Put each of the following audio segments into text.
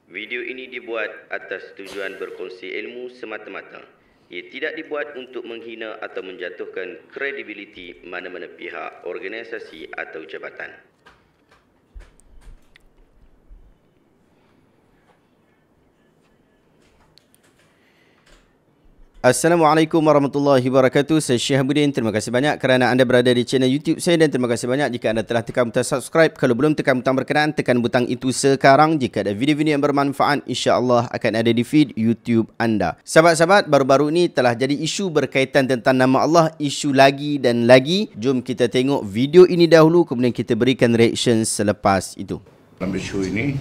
Video ini dibuat atas tujuan berkongsi ilmu semata-mata. Ia tidak dibuat untuk menghina atau menjatuhkan kredibiliti mana-mana pihak, organisasi atau jabatan. Assalamualaikum warahmatullahi wabarakatuh. Saya Syekh Hamudin. Terima kasih banyak kerana anda berada di channel YouTube saya dan terima kasih banyak jika anda telah tekan butang subscribe. Kalau belum tekan butang berkenaan, tekan butang itu sekarang. Jika ada video-video yang bermanfaat, insya-Allah akan ada di feed YouTube anda. Sahabat-sahabat, baru-baru ini telah jadi isu berkaitan tentang nama Allah, isu lagi dan lagi. Jom kita tengok video ini dahulu, kemudian kita berikan reaction selepas itu. Dalam isu ini,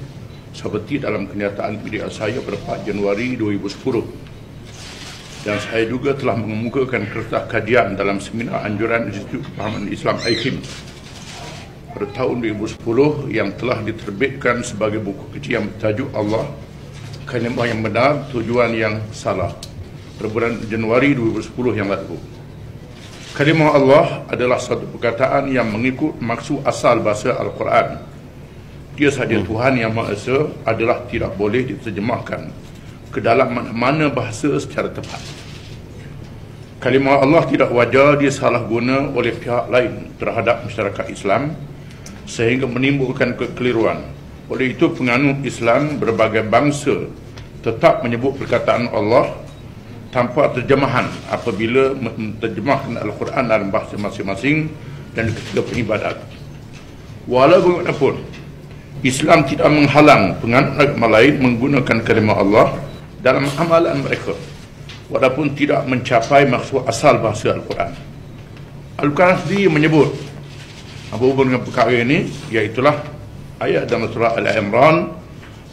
seperti dalam kenyataan media saya pada 4 Januari 2010, dan saya juga telah mengemukakan kertas kajian dalam seminar anjuran Institut Pemahaman Islam IKIM pada tahun 2010 yang telah diterbitkan sebagai buku kecil yang bertajuk Allah, Kalimah yang Benar, Tujuan yang Salah pada bulan Januari 2010 yang lalu. Kalimah Allah adalah satu perkataan yang mengikut maksud asal bahasa Al-Quran. Dia sahaja Tuhan yang Maha Esa adalah tidak boleh diterjemahkan ke dalam mana-mana bahasa secara tepat. Kalimah Allah tidak wajar disalahguna oleh pihak lain terhadap masyarakat Islam sehingga menimbulkan kekeliruan. Oleh itu penganut Islam berbagai bangsa tetap menyebut perkataan Allah tanpa terjemahan apabila menterjemahkan Al-Quran dalam bahasa masing-masing dan ketika beribadat. Walau bagaimanapun, Islam tidak menghalang penganut agama lain menggunakan kalimah Allah dalam amalan mereka, walaupun tidak mencapai maksud asal bahasa Al-Quran. Al-Quran sendiri menyebut apa hubungan dengan perkara ini, iaitulah ayat dalam surah Al-Imran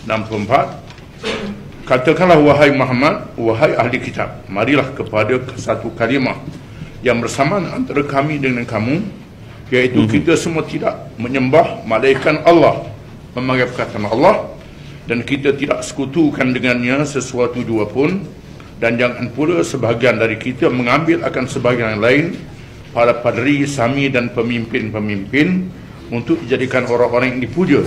64. Katakanlah wahai Muhammad, wahai ahli kitab, marilah kepada satu kalimah yang bersamaan antara kami dengan kamu, iaitu kita semua tidak menyembah malaikat Allah, memakai perkataan Allah, dan kita tidak sekutukan dengannya sesuatu jua pun, dan jangan pula sebahagian dari kita mengambil akan sebahagian yang lain para padri, sami dan pemimpin-pemimpin untuk dijadikan orang-orang yang dipuja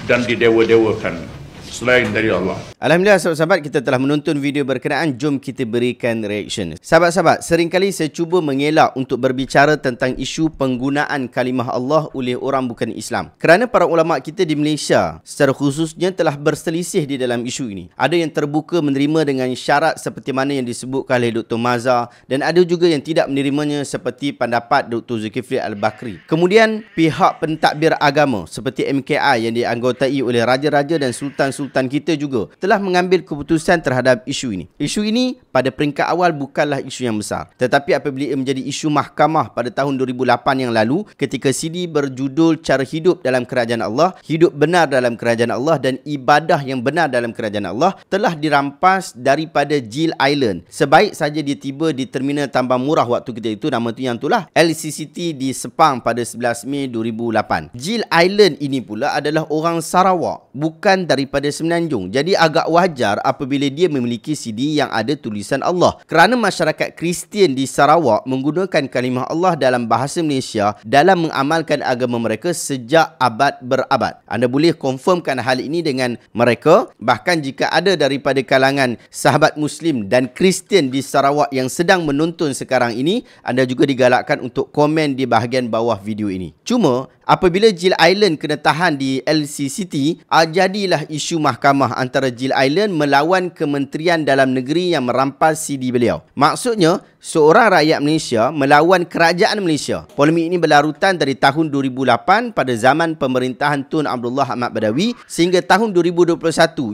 dan didewa-dewakan selain dari Allah. Alhamdulillah sahabat-sahabat, kita telah menonton video berkenaan. Jom kita berikan reaction. Sahabat-sahabat, seringkali saya cuba mengelak untuk berbicara tentang isu penggunaan kalimah Allah oleh orang bukan Islam, kerana para ulama kita di Malaysia secara khususnya telah berselisih di dalam isu ini. Ada yang terbuka menerima dengan syarat seperti mana yang disebutkan oleh Dr. Mazhar, dan ada juga yang tidak menerimanya seperti pendapat Dr. Zulkifli Al-Bakri. Kemudian pihak pentadbir agama seperti MKI yang dianggotai oleh raja-raja dan sultan-sultan kita juga telah mengambil keputusan terhadap isu ini. Isu ini pada peringkat awal bukanlah isu yang besar, tetapi apabila ia menjadi isu mahkamah pada tahun 2008 yang lalu, ketika CD berjudul Cara Hidup dalam Kerajaan Allah, Hidup Benar dalam Kerajaan Allah dan Ibadah yang Benar dalam Kerajaan Allah, telah dirampas daripada Jill Island. Sebaik saja dia tiba di terminal tambang murah waktu ketika itu, nama tu yang itulah LCCT di Sepang pada 11 Mei 2008. Jill Island ini pula adalah orang Sarawak, bukan daripada Semenanjung. Jadi agak wajar apabila dia memiliki CD yang ada tulisan Allah, kerana masyarakat Kristian di Sarawak menggunakan kalimah Allah dalam bahasa Malaysia dalam mengamalkan agama mereka sejak abad berabad. Anda boleh confirmkan hal ini dengan mereka. Bahkan jika ada daripada kalangan sahabat Muslim dan Kristian di Sarawak yang sedang menonton sekarang ini, anda juga digalakkan untuk komen di bahagian bawah video ini. Cuma apabila Jill Island kena tahan di LCCT, jadilah isu mahkamah antara Jill Island melawan Kementerian Dalam Negeri yang merampas CD beliau. Maksudnya, seorang rakyat Malaysia melawan kerajaan Malaysia. Polemik ini berlarutan dari tahun 2008 pada zaman pemerintahan Tun Abdullah Ahmad Badawi sehingga tahun 2021,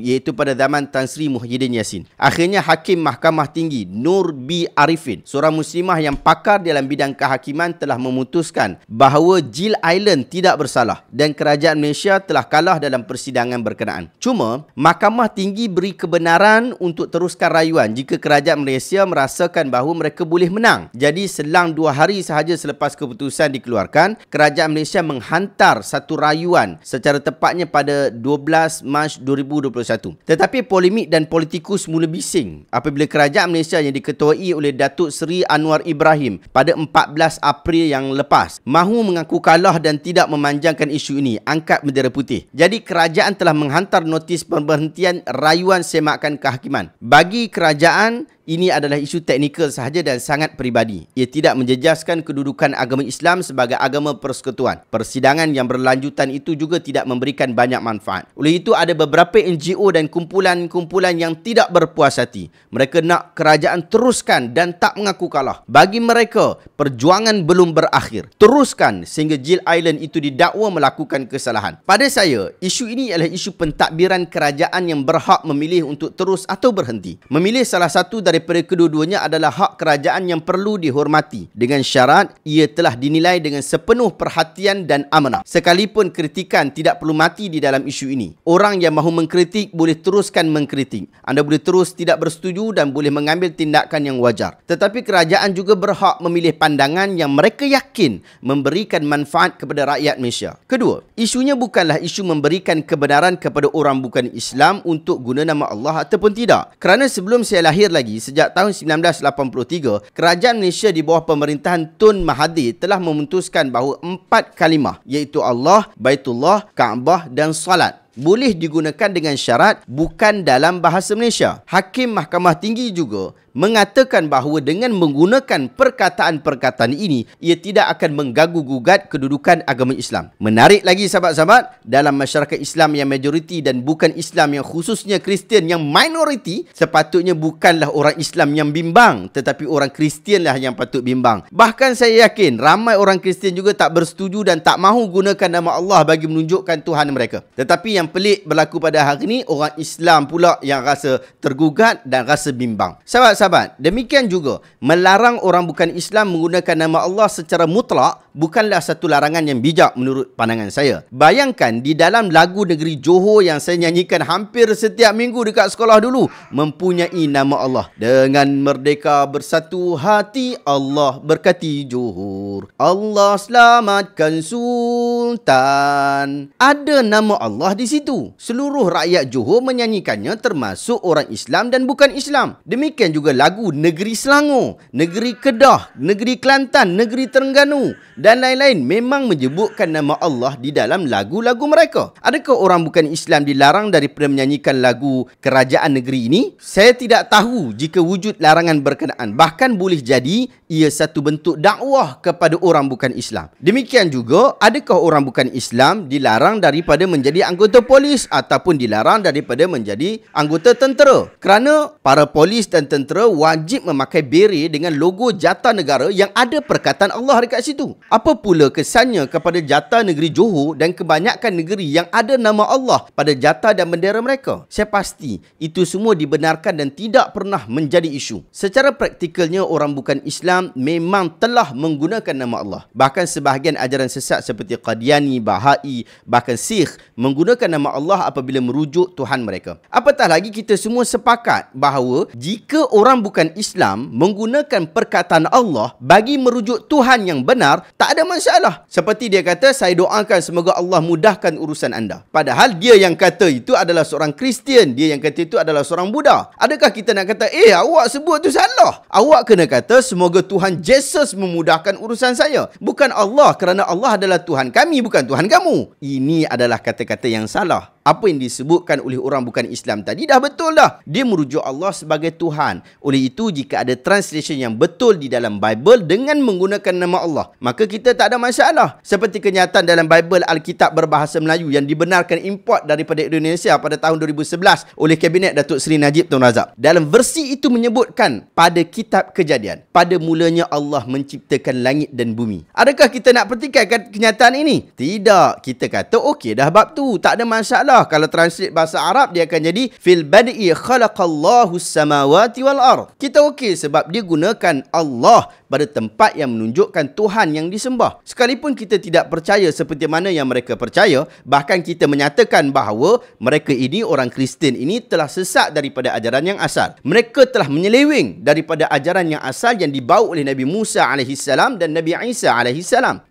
iaitu pada zaman Tan Sri Muhyiddin Yassin. Akhirnya Hakim Mahkamah Tinggi Nur B. Arifin, seorang muslimah yang pakar dalam bidang kehakiman, telah memutuskan bahawa Jill Island tidak bersalah dan kerajaan Malaysia telah kalah dalam persidangan berkenaan. Cuma, Mahkamah Tinggi beri kebenaran untuk teruskan rayuan jika kerajaan Malaysia merasakan bahawa mereka mereka boleh menang. Jadi selang 2 hari sahaja selepas keputusan dikeluarkan, kerajaan Malaysia menghantar satu rayuan, secara tepatnya pada 12 Mac 2021. Tetapi polemik dan politikus mula bising apabila kerajaan Malaysia yang diketuai oleh Datuk Seri Anwar Ibrahim pada 14 April yang lepas mahu mengaku kalah dan tidak memanjangkan isu ini, angkat bendera putih. Jadi kerajaan telah menghantar notis pemberhentian rayuan semakan kehakiman. Bagi kerajaan, ini adalah isu teknikal sahaja dan sangat peribadi. Ia tidak menjejaskan kedudukan agama Islam sebagai agama persekutuan. Persidangan yang berlanjutan itu juga tidak memberikan banyak manfaat. Oleh itu, ada beberapa NGO dan kumpulan-kumpulan yang tidak berpuas hati. Mereka nak kerajaan teruskan dan tak mengaku kalah. Bagi mereka, perjuangan belum berakhir. Teruskan sehingga Jill Island itu didakwa melakukan kesalahan. Pada saya, isu ini adalah isu pentadbiran kerajaan yang berhak memilih untuk terus atau berhenti. Memilih salah satu daripada kedua-duanya adalah hak kerajaan yang perlu dihormati dengan syarat ia telah dinilai dengan sepenuh perhatian dan amanah. Sekalipun kritikan tidak perlu mati di dalam isu ini. Orang yang mahu mengkritik boleh teruskan mengkritik. Anda boleh terus tidak bersetuju dan boleh mengambil tindakan yang wajar. Tetapi kerajaan juga berhak memilih pandangan yang mereka yakin memberikan manfaat kepada rakyat Malaysia. Kedua, isunya bukanlah isu memberikan kebenaran kepada orang bukan Islam untuk guna nama Allah ataupun tidak. Kerana sebelum saya lahir lagi, sejak tahun 1983, kerajaan Malaysia di bawah pemerintahan Tun Mahathir telah memutuskan bahawa 4 kalimah, iaitu Allah, Baitullah, Kaabah dan Salat, boleh digunakan dengan syarat bukan dalam bahasa Malaysia. Hakim Mahkamah Tinggi juga mengatakan bahawa dengan menggunakan perkataan-perkataan ini, ia tidak akan mengganggu-gugat kedudukan agama Islam. Menarik lagi sahabat-sahabat, dalam masyarakat Islam yang majoriti dan bukan Islam yang khususnya Kristian yang minoriti, sepatutnya bukanlah orang Islam yang bimbang, tetapi orang Kristianlah yang patut bimbang. Bahkan saya yakin ramai orang Kristian juga tak bersetuju dan tak mahu gunakan nama Allah bagi menunjukkan Tuhan mereka. Tetapi yang pelik berlaku pada hari ini, orang Islam pula yang rasa tergugat dan rasa bimbang. Sahabat-sahabat, demikian juga melarang orang bukan Islam menggunakan nama Allah secara mutlak bukanlah satu larangan yang bijak menurut pandangan saya. Bayangkan di dalam lagu Negeri Johor yang saya nyanyikan hampir setiap minggu dekat sekolah dulu, mempunyai nama Allah. Dengan merdeka bersatu hati, Allah berkati Johor. Allah selamatkan Sultan. Ada nama Allah di situ. Seluruh rakyat Johor menyanyikannya, termasuk orang Islam dan bukan Islam. Demikian juga lagu Negeri Selangor, Negeri Kedah, Negeri Kelantan, Negeri Terengganu dan lain-lain memang menyebutkan nama Allah di dalam lagu-lagu mereka. Adakah orang bukan Islam dilarang daripada menyanyikan lagu kerajaan negeri ini? Saya tidak tahu jika wujud larangan berkenaan. Bahkan boleh jadi ia satu bentuk dakwah kepada orang bukan Islam. Demikian juga, adakah orang bukan Islam dilarang daripada menjadi anggota polis ataupun dilarang daripada menjadi anggota tentera? Kerana para polis dan tentera wajib memakai beret dengan logo Jata Negara yang ada perkataan Allah dekat situ. Apa pula kesannya kepada Jata Negeri Johor dan kebanyakan negeri yang ada nama Allah pada jata dan bendera mereka? Saya pasti itu semua dibenarkan dan tidak pernah menjadi isu. Secara praktikalnya, orang bukan Islam memang telah menggunakan nama Allah. Bahkan sebahagian ajaran sesat seperti Qadiani, Bahai, bahkan Sikh menggunakan nama Allah apabila merujuk Tuhan mereka. Apatah lagi kita semua sepakat bahawa jika orang bukan Islam menggunakan perkataan Allah bagi merujuk Tuhan yang benar, tak ada masalah. Seperti dia kata, saya doakan semoga Allah mudahkan urusan anda. Padahal dia yang kata itu adalah seorang Kristian, dia yang kata itu adalah seorang Buddha. Adakah kita nak kata, awak sebut tu salah? Awak kena kata semoga Tuhan Yesus memudahkan urusan saya, bukan Allah, kerana Allah adalah Tuhan kami, bukan Tuhan kamu. Ini adalah kata-kata yang salah. Apa yang disebutkan oleh orang bukan Islam tadi dah betul dah. Dia merujuk Allah sebagai Tuhan. Oleh itu, jika ada translation yang betul di dalam Bible dengan menggunakan nama Allah, maka kita tak ada masalah. Seperti kenyataan dalam Bible Alkitab berbahasa Melayu yang dibenarkan import daripada Indonesia pada tahun 2011 oleh Kabinet Datuk Seri Najib Tun Razak. Dalam versi itu menyebutkan pada kitab Kejadian, pada mulanya Allah menciptakan langit dan bumi. Adakah kita nak pertikaikan kenyataan ini? Tidak. Kita kata okey dah bab tu, tak ada masalah. salah. Kalau translate bahasa Arab, dia akan jadi fil bad'i khalaqallahu samawati wal ard. Kita okey sebab dia gunakan Allah pada tempat yang menunjukkan Tuhan yang disembah. Sekalipun kita tidak percaya seperti mana yang mereka percaya, bahkan kita menyatakan bahawa mereka ini, orang Kristian ini, telah sesat daripada ajaran yang asal. Mereka telah menyeleweng daripada ajaran yang asal yang dibawa oleh Nabi Musa AS dan Nabi Isa AS.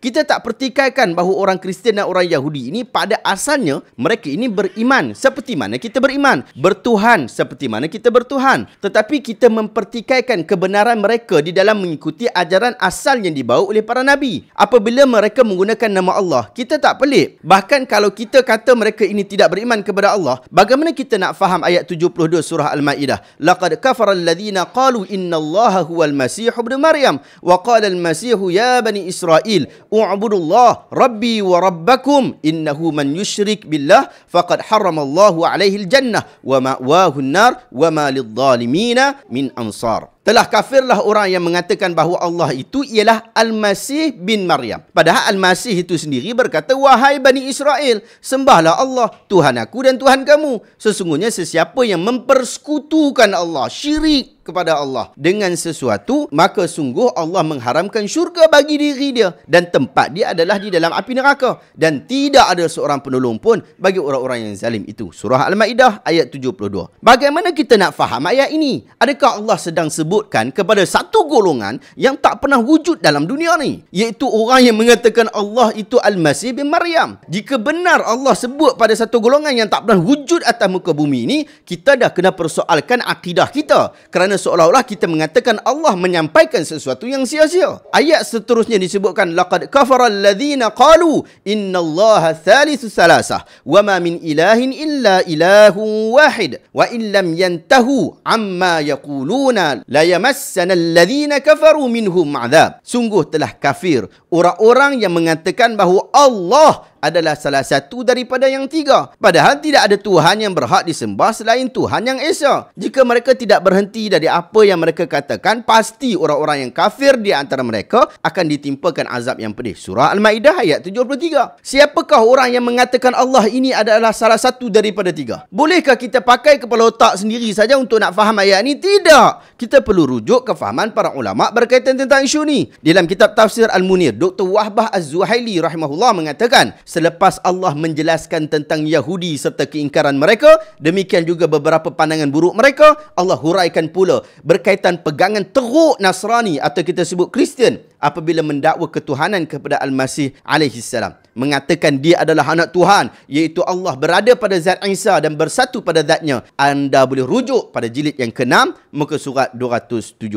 Kita tak pertikaikan bahawa orang Kristian dan orang Yahudi ini pada asalnya mereka ini beriman seperti mana kita beriman, bertuhan seperti mana kita bertuhan. Tetapi kita mempertikaikan kebenaran mereka di dalam mengikuti ajaran asal yang dibawa oleh para Nabi. Apabila mereka menggunakan nama Allah, kita tak pelik. Bahkan kalau kita kata mereka ini tidak beriman kepada Allah, bagaimana kita nak faham ayat 72 surah Al-Ma'idah? Laqad kafara alladhina qalu innallaha huwal masih ibn Maryam wa qala al-masih ya bani Israel u'budullah rabbi wa rabbakum innahu man yushrik billah faqad harramallahu alaihi al-jannah wa ma'wahu an-nar wa ma lidh-dhalimina min ansar. Telah kafirlah orang yang mengatakan bahawa Allah itu ialah Al-Masih bin Maryam. Padahal Al-Masih itu sendiri berkata, wahai Bani Israel, sembahlah Allah, Tuhan aku dan Tuhan kamu. Sesungguhnya sesiapa yang mempersekutukan Allah, syirik kepada Allah dengan sesuatu, maka sungguh Allah mengharamkan syurga bagi diri dia dan tempat dia adalah di dalam api neraka dan tidak ada seorang penolong pun bagi orang-orang yang zalim itu. Surah Al-Maidah ayat 72. Bagaimana kita nak faham ayat ini? Adakah Allah sedang sebutkan kepada satu golongan yang tak pernah wujud dalam dunia ni, iaitu orang yang mengatakan Allah itu Al-Masih bin Maryam? Jika benar Allah sebut pada satu golongan yang tak pernah wujud atas muka bumi ini, kita dah kena persoalkan akidah kita, kerana seolah-olah kita mengatakan Allah menyampaikan sesuatu yang sia-sia. Ayat seterusnya disebutkan laqad kafara alladhina qalu innallaha thalithu salasah wa ma min ilahin illa ilahun wahid wa in lam yantahu amma yaquluna la yamassana alladhina kafaru minhum adhab. Sungguh telah kafir orang-orang yang mengatakan bahawa Allah adalah salah satu daripada yang tiga. Padahal tidak ada Tuhan yang berhak disembah selain Tuhan yang Esa. Jika mereka tidak berhenti dari apa yang mereka katakan, pasti orang-orang yang kafir di antara mereka akan ditimpakan azab yang pedih. Surah Al-Maidah ayat 73. Siapakah orang yang mengatakan Allah ini adalah salah satu daripada tiga? Bolehkah kita pakai kepala otak sendiri saja untuk nak faham ayat ini? Tidak. Kita perlu rujuk kefahaman para ulama berkaitan tentang isu ni. Dalam kitab tafsir Al-Munir, Dr. Wahbah Az-Zuhaili rahimahullah mengatakan, selepas Allah menjelaskan tentang Yahudi serta keingkaran mereka, demikian juga beberapa pandangan buruk mereka, Allah huraikan pula berkaitan pegangan teruk Nasrani atau kita sebut Kristian apabila mendakwa ketuhanan kepada Al-Masih alaihissalam, mengatakan dia adalah anak Tuhan, iaitu Allah berada pada zat Isa dan bersatu pada zatnya. Anda boleh rujuk pada jilid yang ke-6 muka surat 271.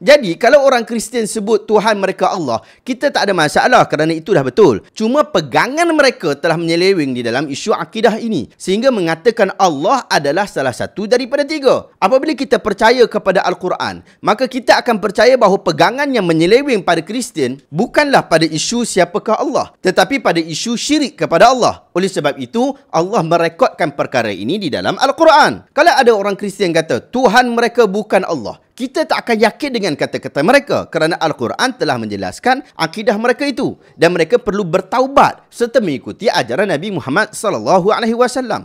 Jadi kalau orang Kristian sebut Tuhan mereka Allah, kita tak ada masalah kerana itu dah betul. Cuma pegangan mereka telah menyeleweng di dalam isu akidah ini sehingga mengatakan Allah adalah salah satu daripada tiga. Apabila kita percaya kepada Al-Quran, maka kita akan percaya bahawa pegangan yang menyeleweng pada Kristian bukanlah pada isu siapakah Allah, tetapi pada isu syirik kepada Allah. Oleh sebab itu, Allah merekodkan perkara ini di dalam Al-Quran. Kalau ada orang Kristian kata Tuhan mereka bukan Allah, kita tak akan yakin dengan kata-kata mereka kerana Al-Quran telah menjelaskan akidah mereka itu dan mereka perlu bertaubat serta mengikuti ajaran Nabi Muhammad SAW.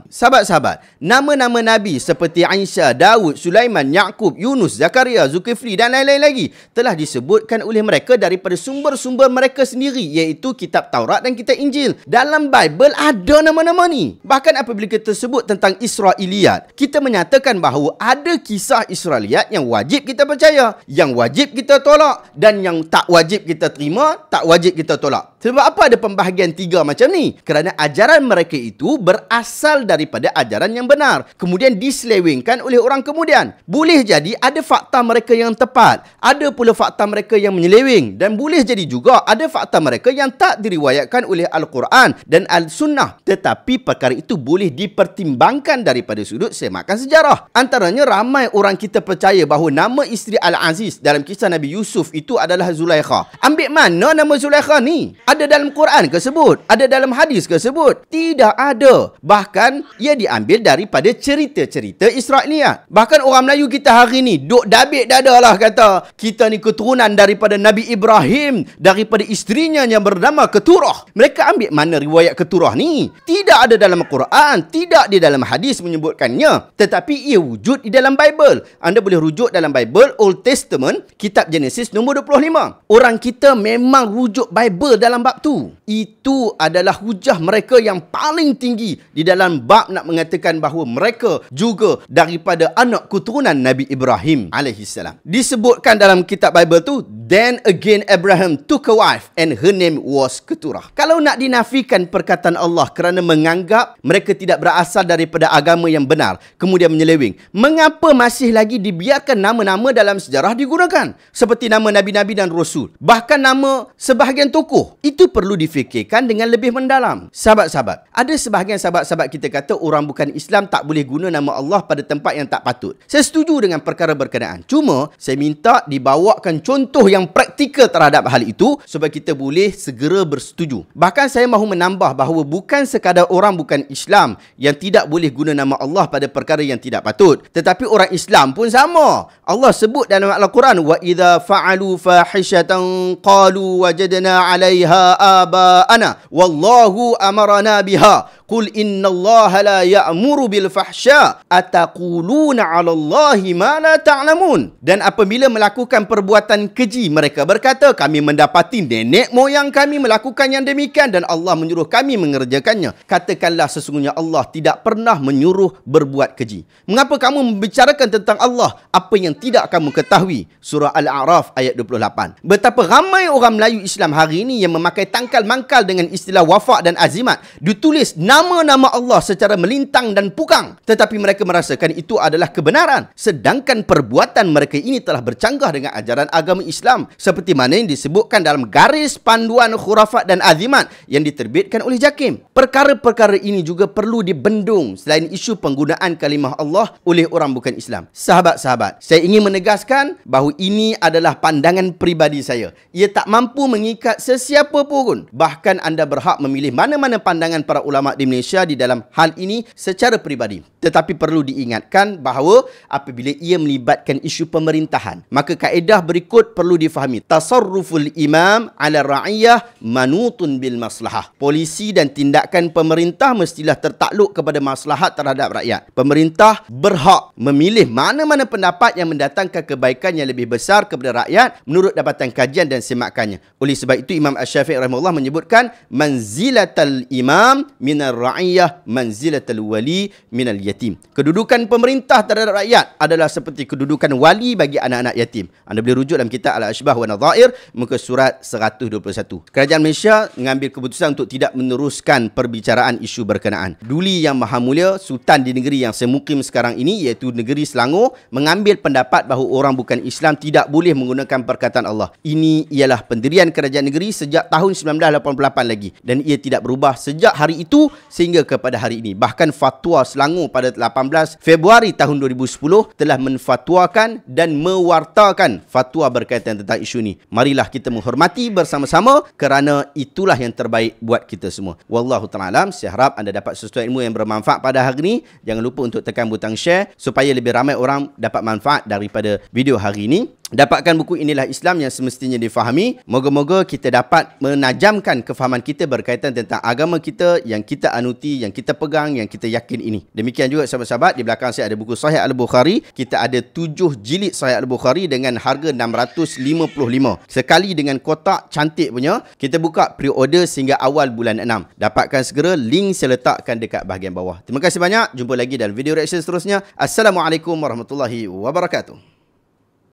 Sahabat-sahabat, nama-nama Nabi seperti Aisyah, Daud, Sulaiman, Yaqub, Yunus, Zakaria, Zulkifli dan lain-lain lagi telah disebutkan oleh mereka daripada sumber-sumber mereka sendiri, iaitu kitab Taurat dan kitab Injil. Dalam Bible ada nama-nama ni. Bahkan apabila kita sebut tentang Israiliyat, kita menyatakan bahawa ada kisah Israiliyat yang wajib kita percaya, yang wajib kita tolak dan yang tak wajib kita terima, tak wajib kita tolak. Sebab apa ada pembahagian tiga macam ni? Kerana ajaran mereka itu berasal daripada ajaran yang benar, kemudian diselewengkan oleh orang kemudian. Boleh jadi ada fakta mereka yang tepat, ada pula fakta mereka yang menyeleweng, dan boleh jadi juga ada fakta mereka yang tak diriwayatkan oleh Al-Quran dan Al-Sunnah. Tetapi perkara itu boleh dipertimbangkan daripada sudut semakan sejarah. Antaranya, ramai orang kita percaya bahawa nama isteri Al-Aziz dalam kisah Nabi Yusuf itu adalah Zulaikha. Ambil mana nama Zulaikha ni? Ada dalam Quran ke sebut? Ada dalam hadis ke sebut? Tidak ada. Bahkan ia diambil daripada cerita-cerita Israiliyat. Bahkan orang Melayu kita hari ni duk dabik dada lah kata kita ni keturunan daripada Nabi Ibrahim, daripada isterinya yang bernama Keturah. Mereka ambil mana riwayat Keturah ni? ini. Tidak ada dalam Quran, tidak di dalam hadis menyebutkannya, tetapi ia wujud di dalam Bible. Anda boleh rujuk dalam Bible, Old Testament, kitab Genesis nombor 25. Orang kita memang rujuk Bible dalam bab tu. Itu adalah hujah mereka yang paling tinggi di dalam bab nak mengatakan bahawa mereka juga daripada anak keturunan Nabi Ibrahim alaihissalam. Disebutkan dalam kitab Bible tu, then again Abraham took a wife and her name was Keturah. Kalau nak dinafikan perkataan Allah kerana menganggap mereka tidak berasal daripada agama yang benar, kemudian menyeleweng, mengapa masih lagi dibiarkan nama-nama dalam sejarah digunakan? Seperti nama Nabi-Nabi dan Rasul. Bahkan nama sebahagian tokoh. Itu perlu difikirkan dengan lebih mendalam. Sahabat-sahabat, ada sebahagian sahabat-sahabat kita kata orang bukan Islam tak boleh guna nama Allah pada tempat yang tak patut. Saya setuju dengan perkara berkenaan. Cuma, saya minta dibawakan contoh yang praktikal terhadap hal itu supaya kita boleh segera bersetuju. Bahkan saya mahu menambah bahawa bukan sekadar orang bukan Islam yang tidak boleh guna nama Allah pada perkara yang tidak patut, tetapi orang Islam pun sama. Allah sebut dalam Al-Quran, wa idza fa'alu fahishatan qalu wajadna 'alaiha aba'ana wallahu amarna biha qul innallaha la ya'muru bil fahsya ataquluna 'ala Allahi ma la ta'lamun. Dan apabila melakukan perbuatan keji, mereka berkata, kami mendapati nenek moyang kami melakukan yang demikian dan Allah menyuruh kami mengerjakannya. Katakanlah sesungguhnya Allah tidak pernah menyuruh berbuat keji. Mengapa kamu membicarakan tentang Allah apa yang tidak kamu ketahui? Surah Al-A'raf ayat 28. Betapa ramai orang Melayu Islam hari ini yang memakai tangkal mangkal dengan istilah wafa' dan azimat. Ditulis nama-nama Allah secara melintang dan pukang, tetapi mereka merasakan itu adalah kebenaran, sedangkan perbuatan mereka ini telah bercanggah dengan ajaran agama Islam, seperti mana yang disebutkan dalam garis panduan khurafat dan azimat yang diterbitkan oleh JAKIM. Perkara-perkara ini juga perlu dibendung selain isu penggunaan kalimah Allah oleh orang bukan Islam. Sahabat-sahabat, saya ingin menegaskan bahawa ini adalah pandangan peribadi saya. Ia tak mampu mengikat sesiapa pun. Bahkan anda berhak memilih mana-mana pandangan para ulama di Malaysia di dalam hal ini secara peribadi. Tetapi perlu diingatkan bahawa apabila ia melibatkan isu pemerintahan, maka kaedah berikut perlu difahami. Tasarruful imam ala ra'iyah manutun bil maslahah. Polisi dan tindakan pemerintah mestilah tertakluk kepada maslahat terhadap rakyat. Pemerintah berhak memilih mana-mana pendapat yang mendatangkan kebaikan yang lebih besar kepada rakyat menurut dapatan kajian dan semakannya. Oleh sebab itu Imam Asy-Syafi'i rahimahullah menyebutkan manzilatal imam minar ra'iyah manzilatal wali minal yatim. Kedudukan pemerintah terhadap rakyat adalah seperti kedudukan wali bagi anak-anak yatim. Anda boleh rujuk dalam kitab Al-Ashbah wa Nadhair muka surat 121. Kerajaan Malaysia mengambil keputusan untuk tidak meneruskan perbicaraan isu berkenaan. Duli Yang Maha Mulia Sultan di negeri yang saya mukim sekarang ini, iaitu negeri Selangor, mengambil pendapat bahawa orang bukan Islam tidak boleh menggunakan perkataan Allah. Ini ialah pendirian kerajaan negeri sejak tahun 1988 lagi, dan ia tidak berubah sejak hari itu sehingga kepada hari ini. Bahkan fatwa Selangor pada 18 Februari tahun 2010 telah menfatwakan dan mewartakan fatwa berkaitan tentang isu ini. Marilah kita menghormati bersama-sama kerana itulah yang terbaik buat kita semua. Wallahu ta'ala alam. Saya harap anda dapat sesuatu ilmu yang bermanfaat pada hari ini. Jangan lupa untuk tekan butang share supaya lebih ramai orang dapat manfaat daripada video hari ini. Dapatkan buku Inilah Islam yang semestinya difahami. Moga-moga kita dapat menajamkan kefahaman kita berkaitan tentang agama kita yang kita anuti, yang kita pegang, yang kita yakin ini. Demikian juga sahabat-sahabat, di belakang saya ada buku Sahih Al-Bukhari. Kita ada 7 jilid Sahih Al-Bukhari dengan harga $655. Sekali dengan kotak cantik punya. Kita buka pre-order sehingga awal bulan 6. Dapatkan segera, link saya letakkan dekat bahagian bawah. Terima kasih banyak. Jumpa lagi dalam video reaction seterusnya. Assalamualaikum warahmatullahi wabarakatuh.